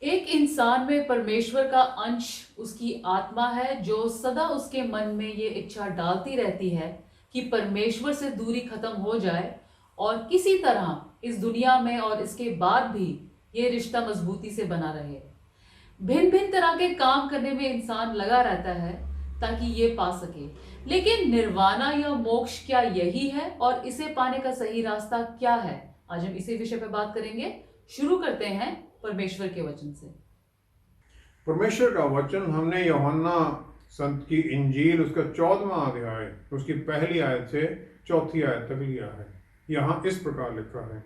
एक इंसान में परमेश्वर का अंश उसकी आत्मा है जो सदा उसके मन में ये इच्छा डालती रहती है कि परमेश्वर से दूरी खत्म हो जाए और किसी तरह इस दुनिया में और इसके बाद भी ये रिश्ता मजबूती से बना रहे। भिन्न भिन्न तरह के काम करने में इंसान लगा रहता है ताकि ये पा सके। लेकिन निर्वाणा या मोक्ष क्या यही है और इसे पाने का सही रास्ता क्या है? आज हम इसी विषय पर बात करेंगे। शुरू करते हैं परमेश्वर के वचन से। परमेश्वर का वचन हमने यूहन्ना संत की इंजील उसका 14वां अध्याय उसकी पहली आयत से चौथी आयत तक लिया है। यहाँ इस प्रकार लिखा है,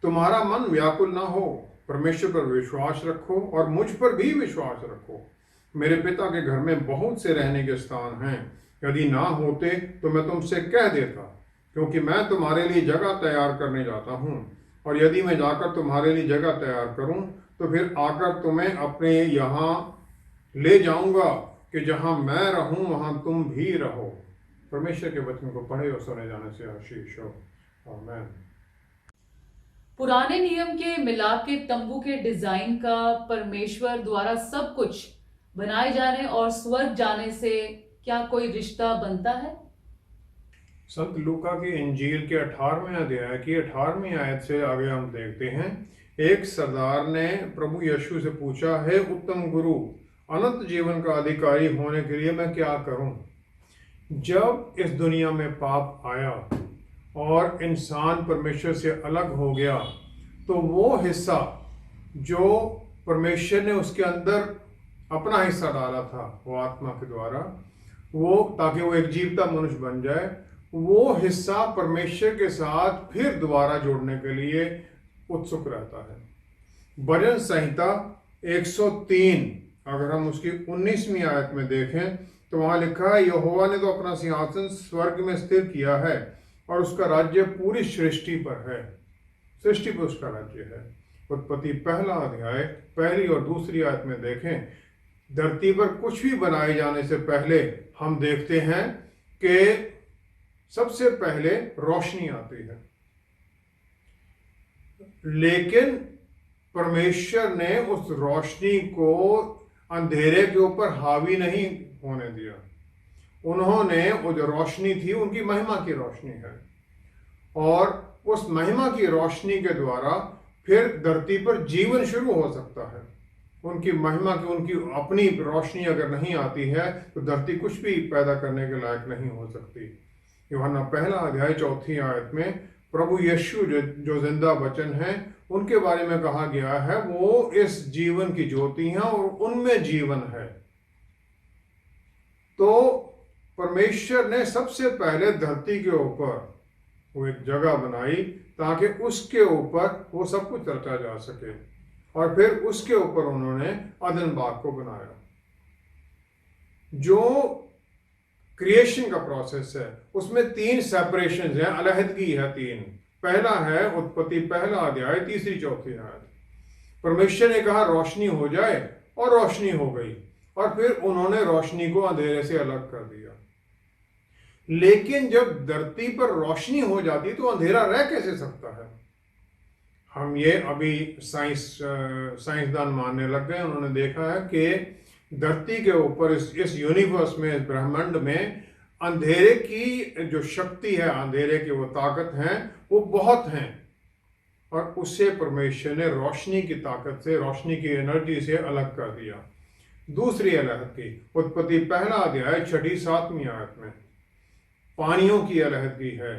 तुम्हारा मन व्याकुल ना हो, परमेश्वर पर विश्वास रखो और मुझ पर भी विश्वास रखो। मेरे पिता के घर में बहुत से रहने के स्थान हैं, यदि ना होते तो मैं तुमसे कह देता, क्योंकि मैं तुम्हारे लिए जगह तैयार करने जाता हूँ। और यदि मैं जाकर तुम्हारे लिए जगह तैयार करूँ तो फिर आकर तुम्हें अपने यहाँ ले जाऊंगा कि जहाँ मैं रहूँ वहाँ तुम भी रहो। परमेश्वर के वचन को पढ़े और सुने जाने से आशीष हो। आमीन। पुराने नियम के मिलाप के तंबू के डिजाइन का परमेश्वर द्वारा सब कुछ बनाए जाने और स्वर्ग जाने से क्या कोई रिश्ता बनता है? संत लूका की इंजील के 18वें अध्याय की 18वीं आयत से आगे हम देखते हैं, एक सरदार ने प्रभु यीशु से पूछा, हे उत्तम गुरु, अनंत जीवन का अधिकारी होने के लिए मैं क्या करूं? जब इस दुनिया में पाप आया और इंसान परमेश्वर से अलग हो गया तो वो हिस्सा जो परमेश्वर ने उसके अंदर अपना हिस्सा डाला था वो आत्मा के द्वारा, वो ताकि वो एक जीवता मनुष्य बन जाए, वो हिस्सा परमेश्वर के साथ फिर दोबारा जोड़ने के लिए उत्सुक रहता है। भजन संहिता 103 अगर हम उसकी 19वीं आयत में देखें तो वहां लिखा है, यहोवा ने तो अपना सिंहासन स्वर्ग में स्थिर किया है और उसका राज्य पूरी सृष्टि पर है। सृष्टि पर उसका राज्य है। उत्पत्ति पहला अध्याय पहली और दूसरी आयत में देखें, धरती पर कुछ भी बनाए जाने से पहले हम देखते हैं कि सबसे पहले रोशनी आती है, लेकिन परमेश्वर ने उस रोशनी को अंधेरे के ऊपर हावी नहीं होने दिया। उन्होंने वो जो रोशनी थी उनकी महिमा की रोशनी है और उस महिमा की रोशनी के द्वारा फिर धरती पर जीवन शुरू हो सकता है। उनकी महिमा की उनकी अपनी रोशनी अगर नहीं आती है तो धरती कुछ भी पैदा करने के लायक नहीं हो सकती। यूहन्ना पहला अध्याय चौथी आयत में प्रभु यीशु जो जिंदा वचन है उनके बारे में कहा गया है, वो इस जीवन की ज्योति हैं और उनमें जीवन है। तो परमेश्वर ने सबसे पहले धरती के ऊपर वो एक जगह बनाई ताकि उसके ऊपर वो सब कुछ रचा जा सके और फिर उसके ऊपर उन्होंने अदन बाग को बनाया। जो क्रिएशन का प्रोसेस है उसमें 3 सेपरेशन है, अलहदगी है 3। पहला है उत्पत्ति पहला अध्याय तीसरी चौथी आयत। परमेश्वर ने कहा रोशनी हो जाए और रोशनी हो गई और फिर उन्होंने रोशनी को अंधेरे से अलग कर दिया। लेकिन जब धरती पर रोशनी हो जाती तो अंधेरा रह कैसे सकता है? हम ये अभी साइंसदान मानने लग गए। उन्होंने देखा है कि धरती के ऊपर इस यूनिवर्स में, इस ब्रह्मांड में अंधेरे की जो शक्ति है, अंधेरे की वो ताकत है, वो बहुत हैं और उससे परमेश्वर ने रोशनी की ताकत से, रोशनी की एनर्जी से अलग कर दिया। दूसरी अलहदगी उत्पत्ति पहला अध्याय 6-7वीं आयत में पानियों की अलहदगी है।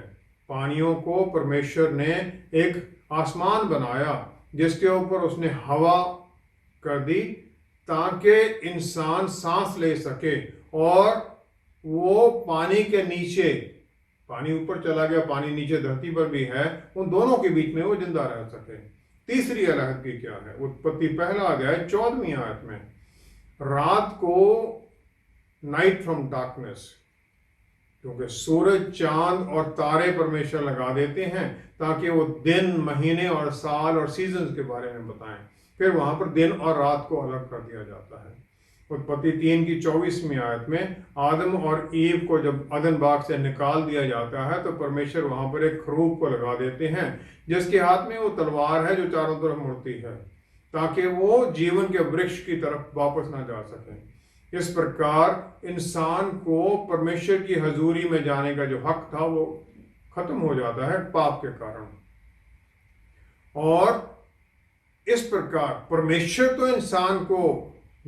पानियों को परमेश्वर ने एक आसमान बनाया जिसके ऊपर उसने हवा कर दी ताकि इंसान सांस ले सके और वो पानी के नीचे, पानी ऊपर चला गया, पानी नीचे धरती पर भी है, उन दोनों के बीच में वो जिंदा रह सके। तीसरी अलहदगी क्या है? उत्पत्ति पहला अध्याय 14वीं आयत में रात को नाइट फ्रॉम डार्कनेस, क्योंकि सूरज, चांद और तारे परमेश्वर लगा देते हैं ताकि वो दिन, महीने और साल और सीजन्स के बारे में बताएं। फिर वहां पर दिन और रात को अलग कर दिया जाता है। उत्पत्ति 3 की 24वीं आयत में आदम और ईव को जब अदन बाग से निकाल दिया जाता है तो परमेश्वर वहां पर एक खरूफ को लगा देते हैं जिसके हाथ में वो तलवार है जो चारों तरफ मुड़ती है ताकि वो जीवन के वृक्ष की तरफ वापस ना जा सके। इस प्रकार इंसान को परमेश्वर की हजूरी में जाने का जो हक था वो खत्म हो जाता है पाप के कारण। और इस प्रकार परमेश्वर तो इंसान को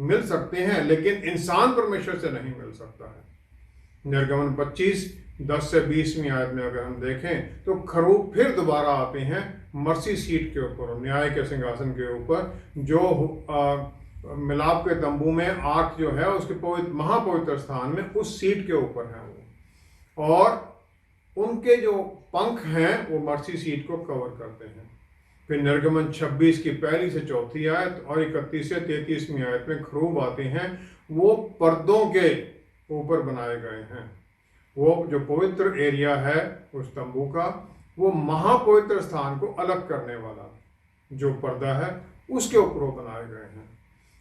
मिल सकते हैं, लेकिन इंसान परमेश्वर से नहीं मिल सकता है। निर्गमन 25:10 से 20वीं आयत में अगर हम देखें तो खरूब फिर दोबारा आते हैं मर्सी सीट के ऊपर, न्याय के सिंहासन के ऊपर, जो मिलाप के तंबू में आर्क जो है उसके पवित्र महापवित्र स्थान में उस सीट के ऊपर है वो, और उनके जो पंख हैं वो मर्सी सीट को कवर करते हैं। फिर निर्गमन 26 की 1 से 4 आयत और 31 से 33वीं आयत में खरूब आते हैं, वो पर्दों के ऊपर बनाए गए हैं। वो जो पवित्र एरिया है उस तंबू का, वो महापवित्र स्थान को अलग करने वाला जो पर्दा है उसके ऊपर वो बनाए गए हैं।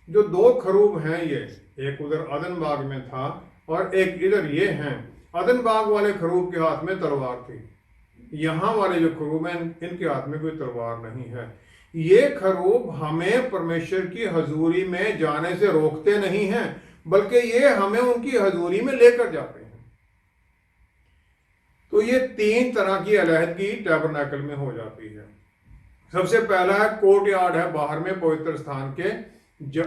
जो 2 खरूब हैं, ये एक उधर अदन बाग में था और एक इधर ये हैं। अदन बाग वाले खरूब के हाथ में तलवार थी, यहाँ वाले जो खरूब हैं इनके हाथ में कोई तलवार नहीं है। ये खरूब हमें परमेश्वर की हजूरी में जाने से रोकते नहीं हैं, बल्कि ये हमें उनकी हजूरी में लेकर जाते हैं। तो ये 3 तरह की अलहदगी टैबरनेकल में हो जाती है। सबसे पहला है कोर्ट यार्ड है बाहर में पवित्र स्थान के,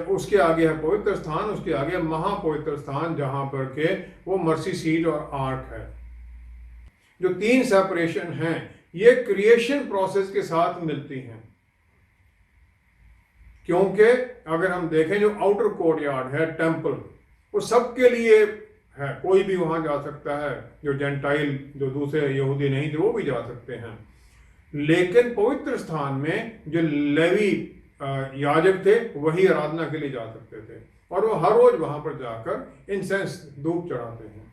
उसके आगे है पवित्र स्थान, उसके आगे महापवित्र स्थान जहां पर के वो मर्सी सीट और आर्क है। जो 3 सेपरेशन हैं ये क्रिएशन प्रोसेस के साथ मिलती हैं, क्योंकि अगर हम देखें जो आउटर कोर्ट यार्ड है टेम्पल, वो सबके लिए है, कोई भी वहां जा सकता है, जो जेंटाइल जो दूसरे यहूदी नहीं थे वो भी जा सकते हैं। लेकिन पवित्र स्थान में जो लेवी याजक थे वही आराधना के लिए जा सकते थे, और वो हर रोज वहां पर जाकर इंसेंस धूप चढ़ाते हैं।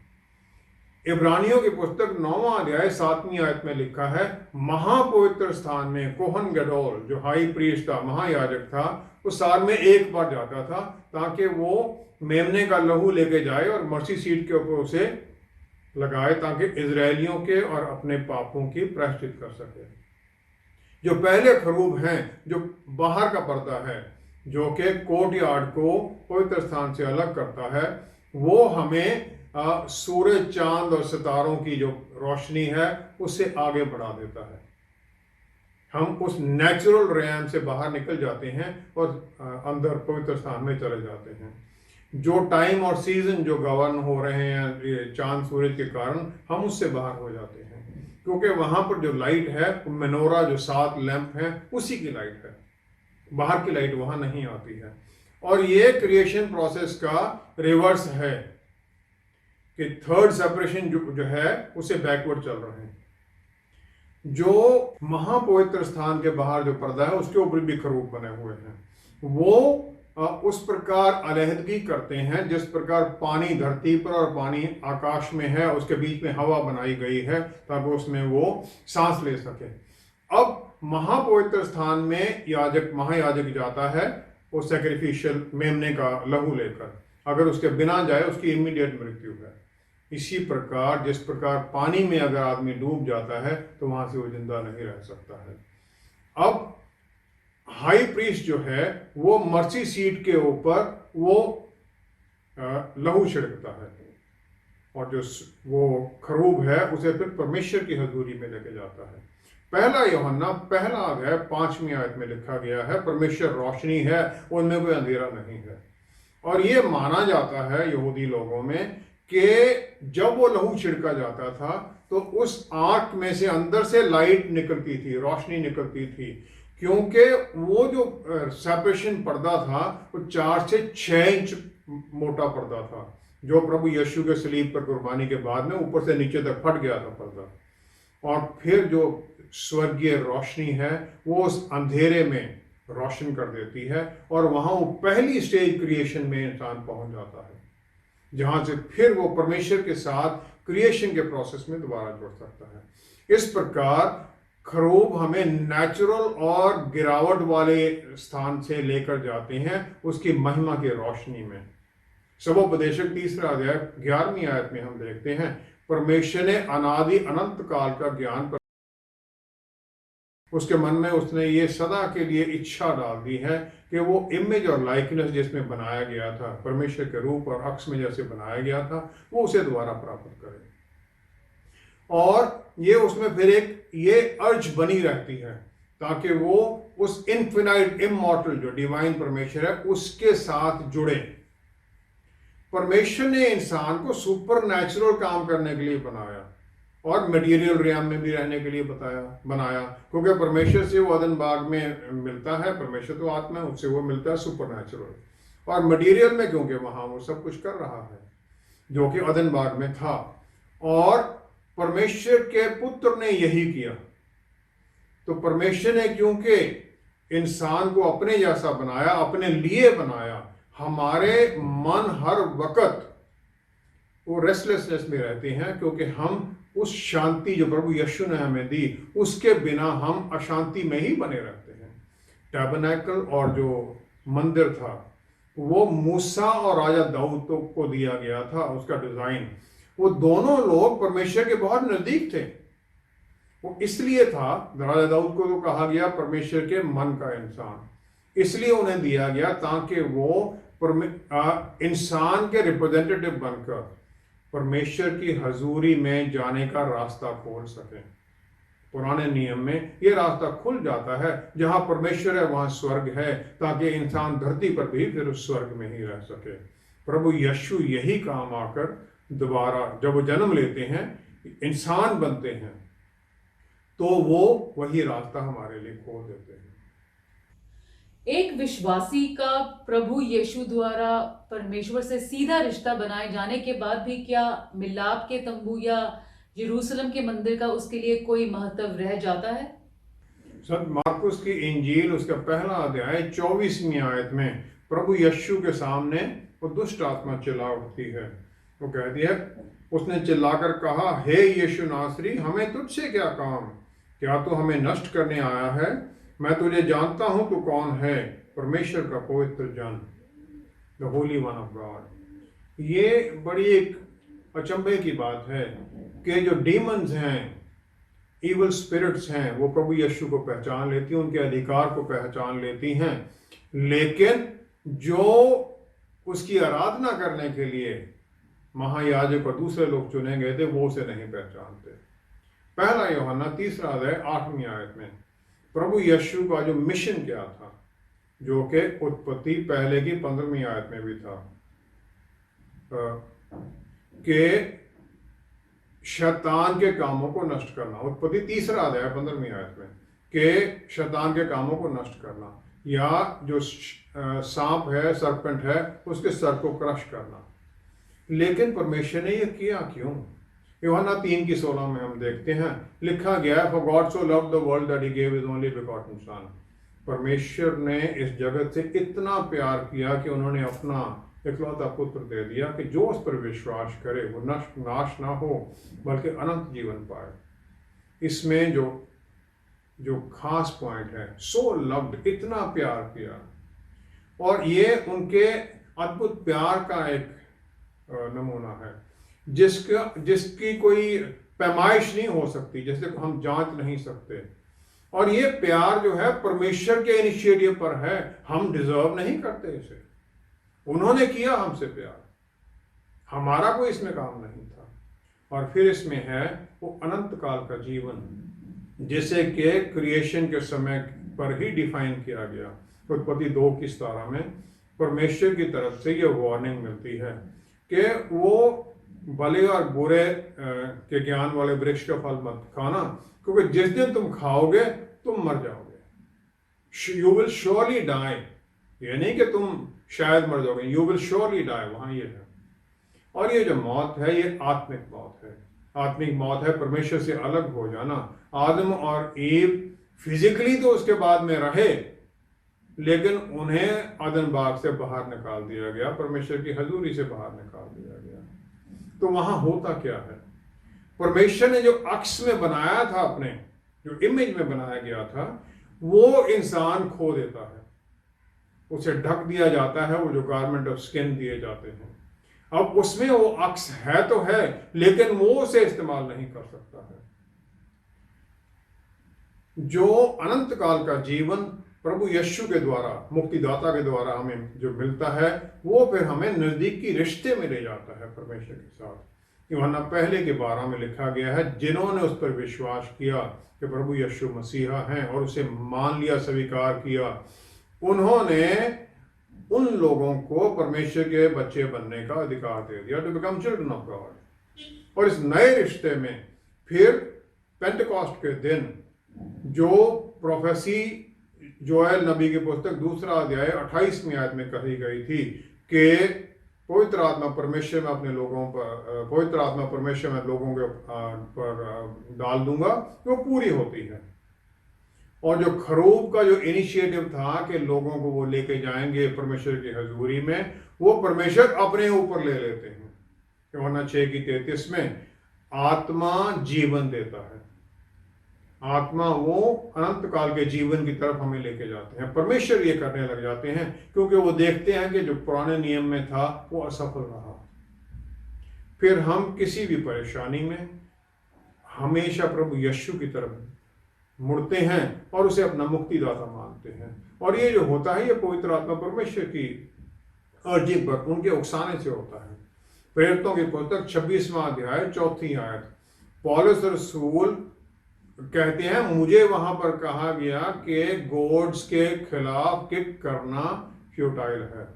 इब्रानियों की पुस्तक 9वां अध्याय 7वीं आयत में लिखा है, महापवित्र स्थान में कोहन गडोल जो हाई प्रीस्ट था, महायाजक था, वो साल में एक बार जाता था ताकि वो मेमने का लहू लेके जाए और मर्सी सीट के ऊपर उसे लगाए, ताकि इजरायलियों के और अपने पापों की प्रायश्चित कर सके। जो पहले खरूब हैं जो बाहर का पर्दा है, जो कि कोर्ट यार्ड को पवित्र स्थान से अलग करता है, वो हमें सूरज, चांद और सितारों की जो रोशनी है उससे आगे बढ़ा देता है। हम उस नेचुरल रैम से बाहर निकल जाते हैं और अंदर पवित्र स्थान में चले जाते हैं। जो टाइम और सीजन जो गवर्न हो रहे हैं चांद सूरज के कारण, हम उससे बाहर हो जाते हैं, क्योंकि वहां पर जो लाइट है मेनोरा जो 7 लैंप है उसी की लाइट है, बाहर की लाइट वहां नहीं आती है। और ये क्रिएशन प्रोसेस का रिवर्स है कि 3rd सेपरेशन जो है उसे बैकवर्ड चल रहे हैं। जो महापवित्र स्थान के बाहर जो पर्दा है उसके ऊपर भी खरूब बने हुए हैं, वो उस प्रकार अलहदगी करते हैं जिस प्रकार पानी धरती पर और पानी आकाश में है, उसके बीच में हवा बनाई गई है ताकि उसमें वो सांस ले सके। अब महापवित्र स्थान में याजक महायाजक जाता है वो सैक्रिफिशियल मेमने का लहू लेकर, अगर उसके बिना जाए उसकी इमीडिएट मृत्यु है। इसी प्रकार जिस प्रकार पानी में अगर आदमी डूब जाता है तो वहां से वो जिंदा नहीं रह सकता है। अब हाई प्रीस्ट जो है वो मर्सी सीट के ऊपर वो लहू छिड़कता है, और जो वो खरूब है उसे फिर परमेश्वर की हजूरी में लेके जाता है। पहला यूहन्ना 1 अध्याय 5वीं आयत में लिखा गया है, परमेश्वर रोशनी है, उनमें कोई अंधेरा नहीं है। और ये माना जाता है यहूदी लोगों में कि जब वो लहू छिड़का जाता था तो उस आर्क में से अंदर से लाइट निकलती थी, रोशनी निकलती थी, क्योंकि वो जो सेपरेशन पर्दा था वो 4 से 6 इंच मोटा पर्दा था, जो प्रभु यीशु के सलीब पर कुर्बानी के बाद में ऊपर से नीचे तक फट गया था पर्दा। और फिर जो स्वर्गीय रोशनी है वो उस अंधेरे में रोशन कर देती है, और वहां वो पहली स्टेज क्रिएशन में इंसान पहुंच जाता है, जहां से फिर वो परमेश्वर के साथ क्रिएशन के प्रोसेस में दोबारा जुड़ सकता है। इस प्रकार खरूब हमें नेचुरल और गिरावट वाले स्थान से लेकर जाते हैं उसकी महिमा की रोशनी में। सबोपदेशक 3 अध्याय 11वीं आयत में हम देखते हैं, परमेश्वर ने अनादि अनंत काल का ज्ञान उसके मन में उसने ये सदा के लिए इच्छा डाल दी है कि वो इमेज और लाइकनेस जिसमें बनाया गया था, परमेश्वर के रूप और अक्स में जैसे बनाया गया था, वो उसे दोबारा प्राप्त करे। और ये उसमें फिर एक ये अर्ज बनी रहती है ताकि वो उस इनफिनाइट इमॉर्टल जो डिवाइन परमेश्वर है उसके साथ जुड़े। परमेश्वर ने इंसान को सुपर नेचुरल काम करने के लिए बनाया और मटेरियल रियाम में भी रहने के लिए बनाया, क्योंकि परमेश्वर से वो अदन बाग में मिलता है, परमेश्वर तो आत्मा है, उससे वो मिलता है सुपर नेचुरल, और मटेरियल में क्योंकि वहां वो सब कुछ कर रहा है जो कि अदन बाग में था। और परमेश्वर के पुत्र ने यही किया। तो परमेश्वर ने क्योंकि इंसान को अपने जैसा बनाया, अपने लिए बनाया, हमारे मन हर वक्त वो रेस्टलेसनेस में रहते हैं क्योंकि हम उस शांति जो प्रभु यीशु ने हमें दी उसके बिना हम अशांति में ही बने रहते हैं। टैबरनेकल और जो मंदिर था वो मूसा और राजा दाऊद को दिया गया था, उसका डिजाइन। वो दोनों लोग परमेश्वर के बहुत नजदीक थे। वो इसलिए था, राजा दाऊद को तो कहा गया परमेश्वर के मन का इंसान, इसलिए उन्हें दिया गया ताकि वो इंसान के रिप्रेजेंटेटिव बनकर परमेश्वर की हजूरी में जाने का रास्ता खोल सके। पुराने नियम में ये रास्ता खुल जाता है, जहां परमेश्वर है वहां स्वर्ग है, ताकि इंसान धरती पर भी फिर उस स्वर्ग में ही रह सके। प्रभु यीशु यही काम आकर दोबारा जब वो जन्म लेते हैं, इंसान बनते हैं, तो वो वही रास्ता हमारे लिए खोल देते हैं। एक विश्वासी का प्रभु यीशु द्वारा परमेश्वर से सीधा रिश्ता बनाए जाने के बाद भी क्या मिलाप के तंबू या यरूशलेम के मंदिर का उसके लिए कोई महत्व रह जाता है? संत मार्कुस की इंजील उसका पहला अध्याय 24वीं आयत में प्रभु यीशु के सामने वो दुष्ट आत्मा चिल्ला उठती है। वो कहती है, उसने चिल्लाकर कहा, हे यीशु नासरी, हमें तुझसे क्या काम? क्या तू हमें नष्ट करने आया है? मैं तुझे जानता हूं तू कौन है, परमेश्वर का पवित्र जन, the Holi one of God. ये बड़ी एक अचंभे की बात है कि जो डीमंस हैं, इवल स्पिरिट्स हैं, वो प्रभु यीशु को पहचान लेती हैं, उनके अधिकार को पहचान लेती हैं, लेकिन जो उसकी आराधना करने के लिए महायाजक और दूसरे लोग चुने गए थे वो उसे नहीं पहचानते। पहला यूहन्ना 3 अध्याय 8वीं आयत में प्रभु यीशु का जो मिशन क्या था, जो कि उत्पत्ति पहले की 15वीं आयत में भी था, कि शैतान के कामों को नष्ट करना। उत्पत्ति 3 अध्याय 15वीं आयत में कि शैतान के कामों को नष्ट करना, या जो सांप है, सरपेंट है, उसके सर को क्रश करना। लेकिन परमेश्वर ने यह किया क्यों? यूहन्ना 3:16 में हम देखते हैं, लिखा गया है, for God so loved the world that he gave his only begotten son. परमेश्वर ने इस जगत से इतना प्यार किया कि उन्होंने अपना इकलौता पुत्र दे दिया कि जो उस पर विश्वास करे वो नाश ना हो बल्कि अनंत जीवन पाए। इसमें जो खास पॉइंट है, सो लव्ड, इतना प्यार किया, और ये उनके अद्भुत प्यार का एक नमूना है जिसकी कोई पैमाइश नहीं हो सकती, जैसे हम जांच नहीं सकते। और ये प्यार जो है परमेश्वर के इनिशिएटिव पर है, हम डिजर्व नहीं करते इसे, उन्होंने किया हमसे प्यार, हमारा कोई इसमें काम नहीं था। और फिर इसमें है वो अनंत काल का जीवन, जिसे कि क्रिएशन के समय पर ही डिफाइन किया गया। उत्पत्ति 2:17 में परमेश्वर की तरफ से ये वार्निंग मिलती है कि वो भले और बुरे के ज्ञान वाले वृक्ष का फल मत खाना, क्योंकि जिस दिन तुम खाओगे तुम मर जाओगे। यू विल श्योरली डाई, ये नहीं कि तुम शायद मर जाओगे, यू विल श्योरली डाई, वहां ये है। और ये जो मौत है ये आत्मिक मौत है। आत्मिक मौत है परमेश्वर से अलग हो जाना। आदम और ईव फिजिकली तो उसके बाद में रहे, लेकिन उन्हें अदन बाग से बाहर निकाल दिया गया, परमेश्वर की हजूरी से बाहर निकाल दिया गया। तो वहां होता क्या है? परमेश्वर ने जो अक्स में बनाया था, अपने जो इमेज में बनाया गया था, वो इंसान खो देता है, उसे ढक दिया जाता है, वो जो गारमेंट ऑफ स्किन दिए जाते हैं। अब उसमें वो अक्स है तो है, लेकिन वो उसे इस्तेमाल नहीं कर सकता है। जो अनंत काल का जीवन प्रभु यीशु के द्वारा, मुक्तिदाता के द्वारा हमें जो मिलता है, वो फिर हमें नजदीकी रिश्ते में ले जाता है परमेश्वर के साथ। यूहन्ना पहले के 12 में लिखा गया है, जिन्होंने उस पर विश्वास किया कि प्रभु यीशु मसीहा हैं और उसे मान लिया, स्वीकार किया, उन्होंने उन लोगों को परमेश्वर के बच्चे बनने का अधिकार दे दिया, to become children of God. और इस नए रिश्ते में फिर पेंटेकॉस्ट के दिन जो प्रोफेसी जोएल नबी की पुस्तक 2 अध्याय 28वीं आयत में कही गई थी कि पवित्र आत्मा परमेश्वर में अपने लोगों पर, पवित्र आत्मा परमेश्वर में लोगों के पर डाल दूंगा, वो पूरी होती है। और जो खरूब का जो इनिशिएटिव था कि लोगों को वो लेके जाएंगे परमेश्वर की हजूरी में, वो परमेश्वर अपने ऊपर ले लेते हैं। यूहन्ना 6:33 में आत्मा जीवन देता है, आत्मा वो अनंत काल के जीवन की तरफ हमें लेके जाते हैं। परमेश्वर ये करने लग जाते हैं क्योंकि वो देखते हैं कि जो पुराने नियम में था वो असफल रहा। फिर हम किसी भी परेशानी में हमेशा प्रभु यीशु की तरफ मुड़ते हैं और उसे अपना मुक्तिदाता मानते हैं। और ये जो होता है, ये पवित्र आत्मा परमेश्वर की अर्जी पर, उनके उकसाने से होता है। प्रेरितों की पुस्तक 26वां अध्याय 4वीं आयत, पौलुस रसूल कहते हैं, मुझे वहां पर कहा गया कि गॉड्स के खिलाफ किक करना फ्यूटाइल है,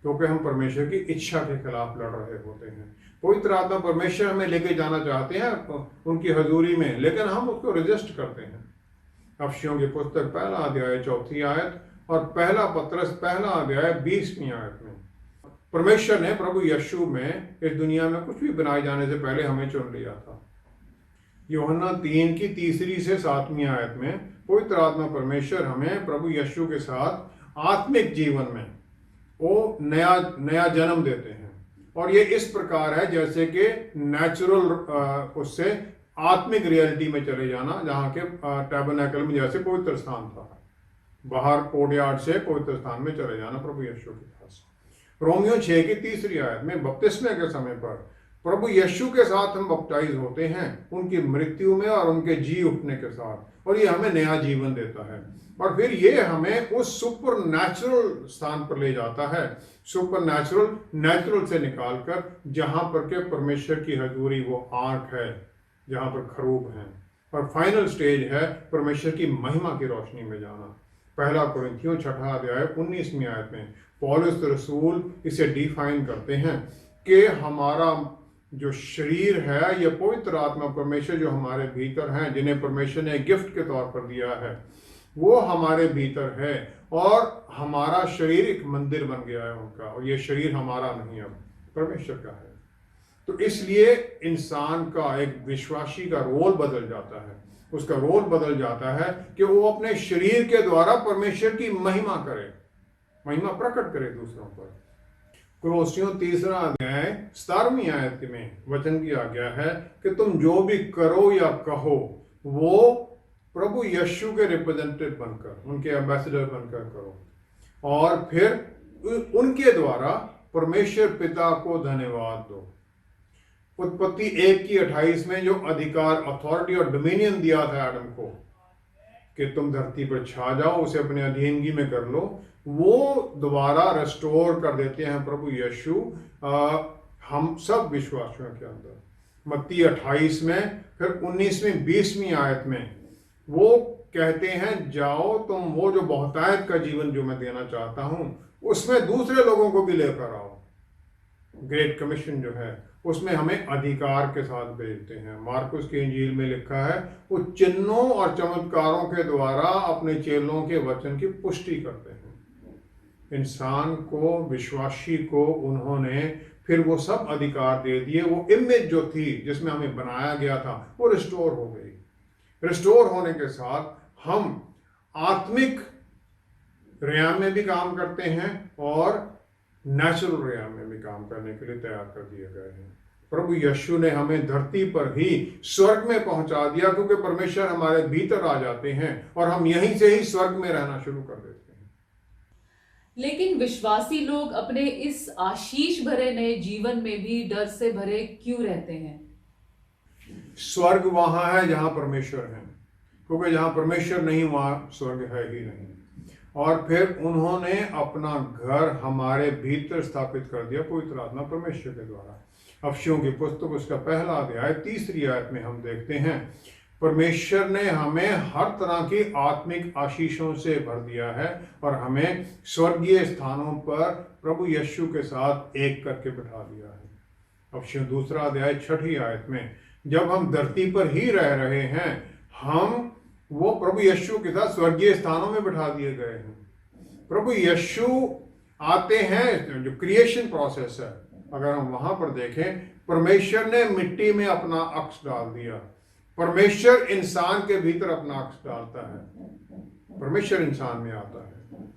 क्योंकि हम परमेश्वर की इच्छा के खिलाफ लड़ रहे होते हैं। पवित्र आत्मा परमेश्वर हमें लेके जाना चाहते हैं उनकी हजूरी में, लेकिन हम उसको रिजेस्ट करते हैं। अफसियों की पुस्तक 1 अध्याय 4वीं आयत और पहला पत्रस 1 अध्याय 20वीं आयत में परमेश्वर ने प्रभु यीशु में इस दुनिया में कुछ भी बनाए जाने से पहले हमें चुन लिया था। यूहन्ना 3 की 3 से 7वीं आयत में पवित्र आत्मा परमेश्वर हमें प्रभु यीशु के साथ आत्मिक जीवन में वो नया जन्म देते हैं। और ये इस प्रकार है जैसे कि नेचुरल उससे आत्मिक रियलिटी में चले जाना, जहाँ के टैबरनेकल में जैसे पवित्र स्थान था, बाहर कोर्टयार्ड से पवित्र स्थान में चले जाना प्रभु यीशु के पास। रोमियो 6 की 3 आयत में बपतिस्मे के समय पर प्रभु यीशु के साथ हम बपटाइज होते हैं, उनकी मृत्यु में और उनके जी उठने के साथ, और ये हमें नया जीवन देता है। और फिर ये हमें उस सुपर नेचुरल स्थान पर ले जाता है, सुपर नेचुरल से निकालकर जहां पर के परमेश्वर की हजूरी वो आर्क है, जहां पर खरूब हैं। और फाइनल स्टेज है परमेश्वर की महिमा की रोशनी में जाना। 1 कुरिन्थियों 6 अध्याय 19वीं आयत में पौलुस रसूल इसे डिफाइन करते हैं कि हमारा जो शरीर है, ये पवित्र आत्मा परमेश्वर जो हमारे भीतर हैं, जिन्हें परमेश्वर ने गिफ्ट के तौर पर दिया है, वो हमारे भीतर है। और हमारा शरीर एक मंदिर बन गया है उनका, और ये शरीर हमारा नहीं, अब परमेश्वर का है। तो इसलिए इंसान का, एक विश्वासी का रोल बदल जाता है। उसका रोल बदल जाता है कि वो अपने शरीर के द्वारा परमेश्वर की महिमा करे, महिमा प्रकट करे दूसरों पर। कुलोसियों 3 अध्याय 17वीं आयत में वचन की आज्ञा है कि तुम जो भी करो या कहो वो प्रभु यीशु के रिप्रेजेंटेटिव बनकर, उनके एम्बेसडर बनकर करो, और फिर उनके द्वारा परमेश्वर पिता को धन्यवाद दो। उत्पत्ति 1 की 28 में जो अधिकार, अथॉरिटी और डोमिनियन दिया था आदम को कि तुम धरती पर छा जाओ, उसे अपने अधीनगी में कर लो, वो दोबारा रेस्टोर कर देते हैं प्रभु यीशु हम सब विश्वासियों के अंदर। मत्ती 28 में फिर 19वीं 20वीं आयत में वो कहते हैं, जाओ तुम वो जो बहुतायत का जीवन जो मैं देना चाहता हूं उसमें दूसरे लोगों को भी लेकर आओ। ग्रेट कमीशन जो है उसमें हमें अधिकार के साथ भेजते हैं। मार्कुस की इंजील में लिखा है, वो चिन्हों और चमत्कारों के द्वारा अपने चेलों के वचन की पुष्टि करते हैं। इंसान को, विश्वासी को उन्होंने फिर वो सब अधिकार दे दिए। वो इमेज जो थी जिसमें हमें बनाया गया था वो रिस्टोर हो गई। रिस्टोर होने के साथ हम आत्मिक रियाम में भी काम करते हैं और नेचुरल रियाम में भी काम करने के लिए तैयार कर दिए गए हैं। प्रभु यीशु ने हमें धरती पर ही स्वर्ग में पहुंचा दिया, क्योंकि परमेश्वर हमारे भीतर आ जाते हैं और हम यहीं से ही स्वर्ग में रहना शुरू कर देते हैं। लेकिन विश्वासी लोग अपने इस आशीष भरे नए जीवन में भी डर से भरे क्यों रहते हैं? स्वर्ग वहां है जहां परमेश्वर है। क्योंकि जहाँ परमेश्वर नहीं वहाँ स्वर्ग है ही नहीं। और फिर उन्होंने अपना घर हमारे भीतर स्थापित कर दिया पवित्र आत्मा परमेश्वर के द्वारा। अफसियों की पुस्तक उसका पहला अध्याय 3 आयत में हम देखते हैं, परमेश्वर ने हमें हर तरह की आत्मिक आशीषों से भर दिया है और हमें स्वर्गीय स्थानों पर प्रभु यीशु के साथ एक करके बिठा दिया है। अफसियों 2 अध्याय 6 आयत में, जब हम धरती पर ही रह रहे हैं, हम वो प्रभु यीशु के साथ स्वर्गीय स्थानों में बिठा दिए गए हैं। प्रभु यीशु आते हैं, जो क्रिएशन प्रोसेस है, अगर हम वहां पर देखें, परमेश्वर ने मिट्टी में अपना अक्स डाल दिया। परमेश्वर इंसान के भीतर अपना अक्स डालता है। परमेश्वर इंसान में आता है।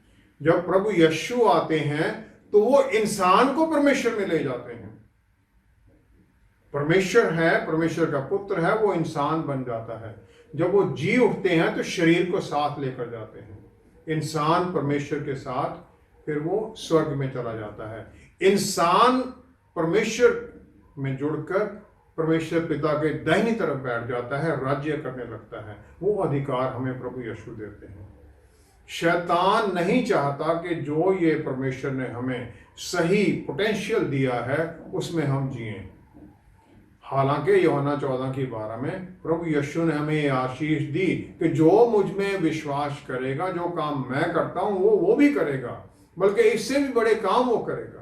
जब प्रभु यीशु आते हैं तो वो इंसान को परमेश्वर में ले जाते हैं। परमेश्वर है, परमेश्वर का पुत्र है, वो इंसान बन जाता है। जब वो जी उठते हैं तो शरीर को साथ लेकर जाते हैं। इंसान परमेश्वर के साथ फिर वो स्वर्ग में चला जाता है। इंसान परमेश्वर में जुड़कर परमेश्वर पिता के दाहिनी तरफ बैठ जाता है, राज्य करने लगता है। वो अधिकार हमें प्रभु यीशु देते हैं। शैतान नहीं चाहता कि जो ये परमेश्वर ने हमें सही पोटेंशियल दिया है उसमें हम जिएं। हालांकि यूहन्ना 14:12 में प्रभु यीशु ने हमें ये आशीष दी कि जो मुझ में विश्वास करेगा, जो काम मैं करता हूं वो भी करेगा, बल्कि इससे भी बड़े काम वो करेगा।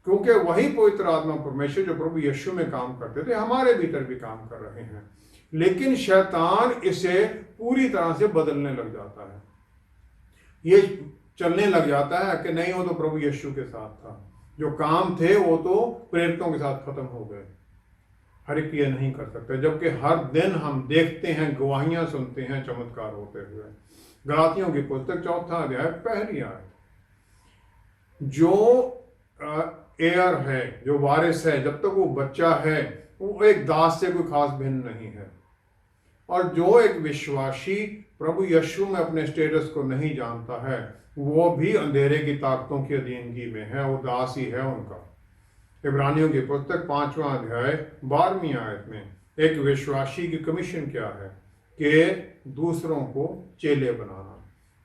क्योंकि वही पवित्र आत्मा परमेश्वर जो प्रभु यीशु में काम करते थे हमारे भीतर भी काम कर रहे हैं। लेकिन शैतान इसे पूरी तरह से बदलने लग जाता है। ये चलने लग जाता है कि नहीं, वो तो प्रभु यीशु के साथ था, जो काम थे वो तो प्रेरितों के साथ खत्म हो गए, हर एक ये नहीं कर सकते। जबकि हर दिन हम देखते हैं, गवाहियां सुनते हैं चमत्कार होते हुए। गलातियों की पुस्तक 4 अध्याय 1 आयत, जो एयर है, जो वारिस है, जब तक वो बच्चा है वो एक दास से कोई खास भिन्न नहीं है। और जो एक विश्वासी प्रभु यीशु में अपने स्टेटस को नहीं जानता है, वो भी अंधेरे की ताकतों की अधीनगी में है, वो दास ही है उनका। इब्रानियों की पुस्तक 5 अध्याय 12 आयत में एक विश्वासी की कमीशन क्या है कि दूसरों को चेले बनाना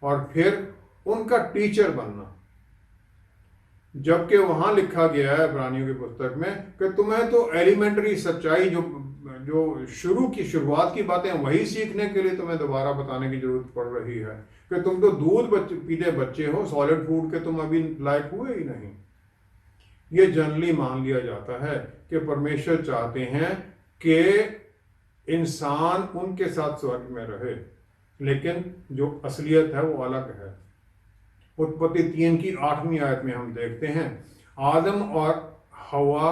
और फिर उनका टीचर बनना। जबकि वहां लिखा गया है इब्रानियों की पुस्तक में कि तुम्हें तो एलिमेंट्री सच्चाई, जो शुरुआत की बातें वही सीखने के लिए तुम्हें दोबारा बताने की जरूरत पड़ रही है कि तुम तो दूध पीते बच्चे हो, सॉलिड फूड के तुम अभी लायक हुए ही नहीं। ये जनरली मान लिया जाता है कि परमेश्वर चाहते हैं कि इंसान उनके साथ स्वर्ग में रहे, लेकिन जो असलियत है वो अलग है। उत्पत्ति 3:8 आयत में हम देखते हैं, आदम और हवा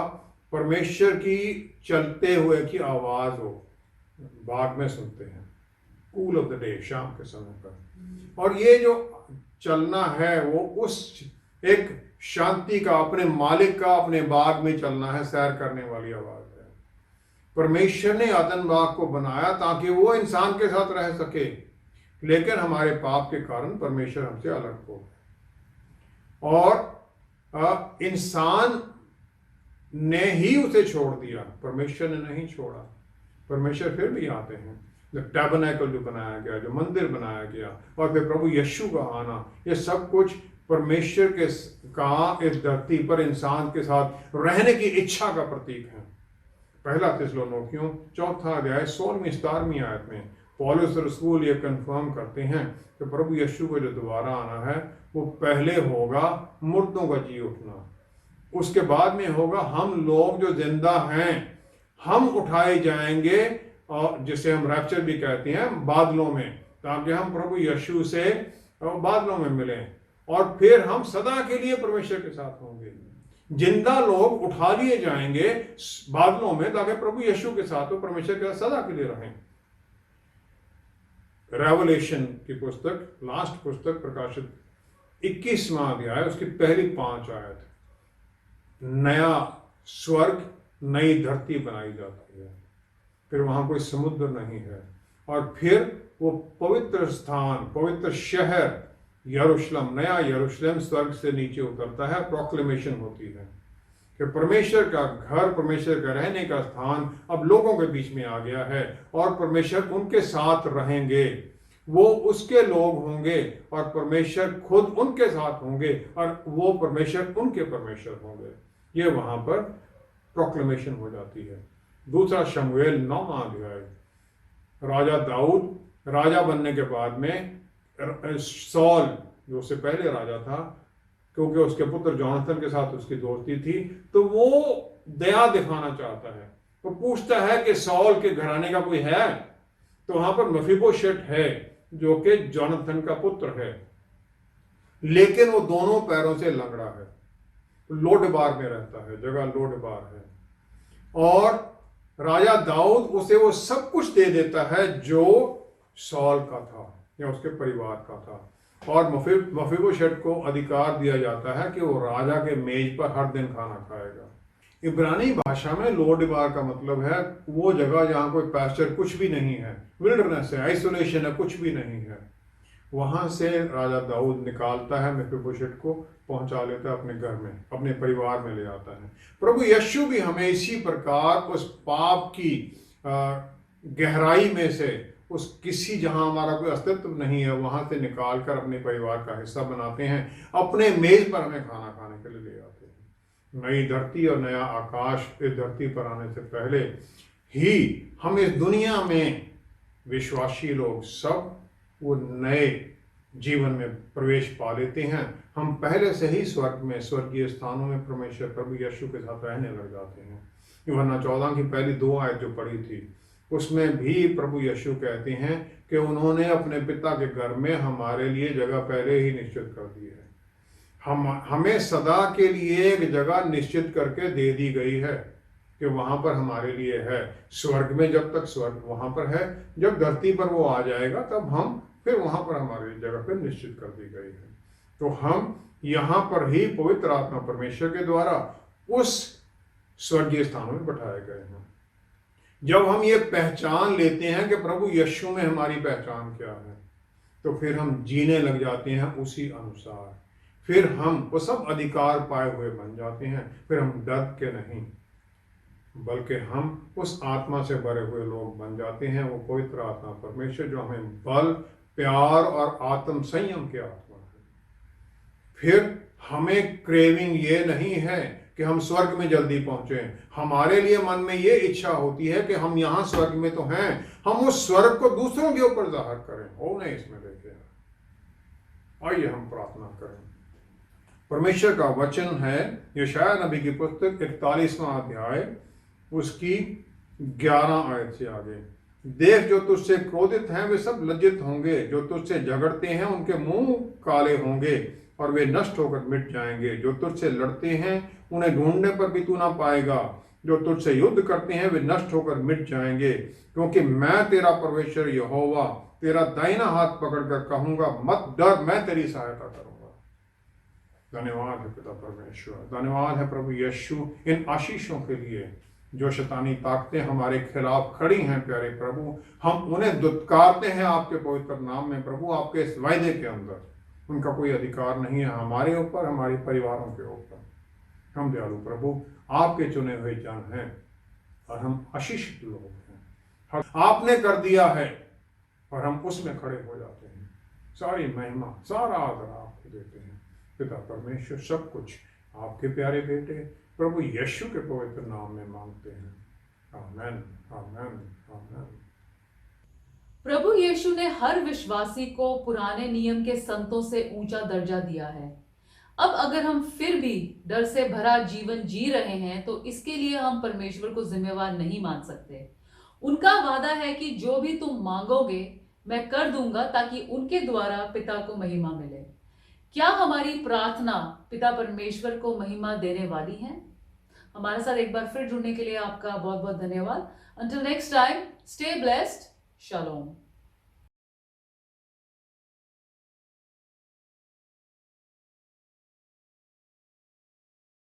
परमेश्वर की चलते हुए की आवाज हो बाग में सुनते हैं, कूल ऑफ द डे, शाम के समय पर। और ये जो चलना है वो उस एक शांति का, अपने मालिक का अपने बाग में चलना है, सैर करने वाली आवाज है। परमेश्वर ने आदम बाग को बनाया ताकि वो इंसान के साथ रह सके, लेकिन हमारे पाप के कारण परमेश्वर हमसे अलग हो और इंसान ने ही उसे छोड़ दिया, परमेश्वर ने नहीं छोड़ा। परमेश्वर फिर भी आते हैं। जो टैबरनेकल जो बनाया गया, जो मंदिर बनाया गया, और फिर प्रभु यीशु का आना, ये सब कुछ परमेश्वर के का इस धरती पर इंसान के साथ रहने की इच्छा का प्रतीक है। पहला थिस्सलुनीकियों 4 अध्याय 16-17 आयत में पौलुस रसूल ये कंफर्म करते हैं कि प्रभु यीशु को जो दोबारा आना है वो पहले होगा मुर्दों का जी उठना, उसके बाद में होगा हम लोग जो जिंदा हैं हम उठाए जाएंगे, और जिसे हम रैप्चर भी कहते हैं, बादलों में, ताकि हम प्रभु यीशु से बादलों में मिलें और फिर हम सदा के लिए परमेश्वर के साथ होंगे। जिंदा लोग उठा लिए जाएंगे बादलों में ताकि प्रभु यीशु के साथ वो परमेश्वर के साथ सदा के लिए रहें। रेवलेशन की पुस्तक, लास्ट पुस्तक, प्रकाशित 21वां अध्याय, उसकी पहली 5 आयत, नया स्वर्ग नई धरती बनाई जाती है, फिर वहां कोई समुद्र नहीं है, और फिर वो पवित्र स्थान, पवित्र शहर यरूशलेम, नया यरूशलेम स्वर्ग से नीचे उतरता है, प्रोक्लेमेशन होती है। कि परमेश्वर का घर, परमेश्वर का रहने का स्थान अब लोगों के बीच में आ गया है और परमेश्वर उनके साथ रहेंगे। वो उसके लोग होंगे और परमेश्वर खुद उनके साथ होंगे और वो परमेश्वर उनके परमेश्वर होंगे। ये वहां पर प्रोक्लेमेशन हो जाती है। दूसरा शमूएल 9वां अध्याय। राजा दाऊद राजा बनने के बाद में सॉल जो उससे पहले राजा था, क्योंकि उसके पुत्र जोनाथन के साथ उसकी दोस्ती थी, तो वो दया दिखाना चाहता है। वो पूछता है कि सॉल के घराने का कोई है, तो वहां पर मफीबोशेत है जो कि जोनाथन का पुत्र है, लेकिन वो दोनों पैरों से लंगड़ा है, लोडेबार में रहता है, जगह लोडेबार है। और राजा दाऊद उसे वो सब कुछ दे देता है जो सॉल का था या उसके परिवार का था, और मफीबोशेत को अधिकार दिया जाता है कि वो राजा के मेज पर हर दिन खाना खाएगा। इब्रानी भाषा में लोडेबार का मतलब है वो जगह जहां कोई पैस्चर कुछ भी नहीं है, विल्डरनेस है, आइसोलेशन है, कुछ भी नहीं है। वहां से राजा दाऊद निकालता है, मफीबोशेत को पहुंचा लेता है अपने घर में, अपने परिवार में ले आता है। प्रभु यीशु भी हमें इसी प्रकार उस पाप की गहराई में से, उस किसी जहां हमारा कोई अस्तित्व नहीं है, वहां से निकाल कर अपने परिवार का हिस्सा बनाते हैं, अपने मेज पर हमें खाना खाने के लिए ले आते हैं। नई धरती और नया आकाश इस धरती पर आने से पहले ही हम इस दुनिया में विश्वासी लोग सब वो नए जीवन में प्रवेश पा लेते हैं। हम पहले से ही स्वर्ग में, स्वर्गीय स्थानों में परमेश्वर प्रभु यीशु के साथ रहने लग जाते हैं। यूहन्ना 14 की पहली 2 आयत जो पढ़ी थी, उसमें भी प्रभु यीशु कहते हैं कि उन्होंने अपने पिता के घर में हमारे लिए जगह पहले ही निश्चित कर दी है। हमें सदा के लिए एक जगह निश्चित करके दे दी गई है कि वहां पर हमारे लिए है। स्वर्ग में जब तक स्वर्ग वहां पर है, जब धरती पर वो आ जाएगा तब हम फिर वहां पर हमारी जगह पर निश्चित कर दी गई है। तो हम यहाँ पर ही पवित्र आत्मा परमेश्वर के द्वारा उस स्वर्गीय स्थानों में बैठाए गए हैं। जब हम ये पहचान लेते हैं कि प्रभु यीशु में हमारी पहचान क्या है, तो फिर हम जीने लग जाते हैं उसी अनुसार। फिर हम वो सब अधिकार पाए हुए बन जाते हैं। फिर हम डर के नहीं, बल्कि हम उस आत्मा से भरे हुए लोग बन जाते हैं। वो पवित्र आत्मा परमेश्वर जो हमें बल, प्यार और आत्म संयम की आत्मा है। फिर हमें क्रेविंग ये नहीं है कि हम स्वर्ग में जल्दी पहुंचे। हमारे लिए मन में ये इच्छा होती है कि हम यहाँ स्वर्ग में तो हैं, हम उस स्वर्ग को दूसरों के ऊपर जाहिर करें। वो नहीं इसमें देखे। आइए हम प्रार्थना करें। परमेश्वर का वचन है यशाया नबी की पुस्तक 41वां अध्याय उसकी 11 आयत से आगे। देख, जो तुझसे क्रोधित हैं वे सब लज्जित होंगे, जो तुझसे झगड़ते हैं उनके मुंह काले होंगे और वे नष्ट होकर मिट जाएंगे। जो तुझसे लड़ते हैं उन्हें ढूंढने पर भी तू ना पाएगा, जो तुझसे युद्ध करते हैं वे नष्ट होकर मिट जाएंगे। क्योंकि मैं तेरा परमेश्वर यहोवा तेरा दाहिना हाथ पकड़कर कहूंगा, मत डर, मैं तेरी सहायता करूंगा। धन्यवाद है पिता परमेश्वर, धन्यवाद है प्रभु यीशु इन आशीषों के लिए जो शैतानी ताकतें हमारे खिलाफ खड़ी हैं। प्यारे प्रभु, हम उन्हें दुत्कारते हैं आपके पवित्र नाम में। प्रभु, आपके इस वायदे के अंदर उनका कोई अधिकार नहीं है हमारे ऊपर, हमारे परिवारों के ऊपर। हम दयालु प्रभु आपके चुने हुए जन हैं और हम आशीषित लोग हैं। आपने कर दिया है और हम उसमें खड़े हो जाते हैं। सारी महिमा, सारा आदर आपको देते हैं। पिता परमेश्वर, सब कुछ आपके प्यारे बेटे प्रभु यीशु के पवित्र नाम में मांगते हैं। आमेन, आमेन, आमेन। प्रभु यीशु ने हर विश्वासी को पुराने नियम के संतों से ऊंचा दर्जा दिया है। अब अगर हम फिर भी डर से भरा जीवन जी रहे हैं तो इसके लिए हम परमेश्वर को जिम्मेवार नहीं मान सकते। उनका वादा है कि जो भी तुम मांगोगे मैं कर दूंगा, ताकि उनके द्वारा पिता को महिमा मिले। क्या हमारी प्रार्थना पिता परमेश्वर को महिमा देने वाली है? हमारे साथ एक बार फिर जुड़ने के लिए आपका बहुत बहुत धन्यवाद। Until next time, stay blessed. Shalom.